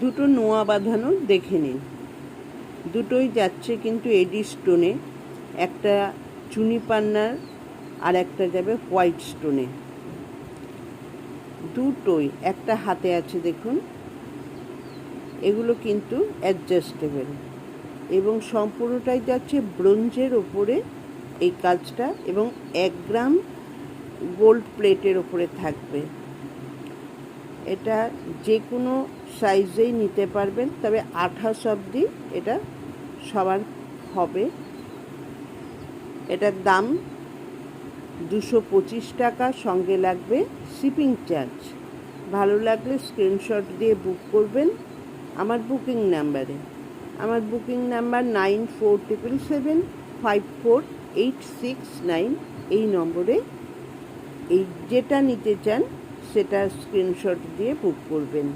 দুটো নোয়া বাঁধানো দেখে নিন, দুটোই যাচ্ছে কিন্তু এডি স্টোনে, একটা চুনি পান্নার আর একটা যাবে হোয়াইট স্টোনে। দুটোই একটা হাতে আছে দেখুন, এগুলো কিন্তু অ্যাডজাস্টেবল এবং সম্পূর্ণটাই যাচ্ছে ব্রোঞ্জের ওপরে এই কাজটা, এবং 1 গ্রাম গোল্ড প্লেটের ওপরে থাকবে। এটা যে কোনো সাইজেই নিতে পারবেন, তবে 28 অবধি এটা সবার হবে। এটার দাম 225 টাকা, সঙ্গে লাগবে শিপিং চার্জ। ভালো লাগলে স্ক্রিনশট দিয়ে বুক করবেন আমার বুকিং নাম্বারে। আমার বুকিং নাম্বার 9477754869। এই নম্বরে এই যেটা নিতে চান সেটা স্ক্রিনশট দিয়ে বুক করবেন।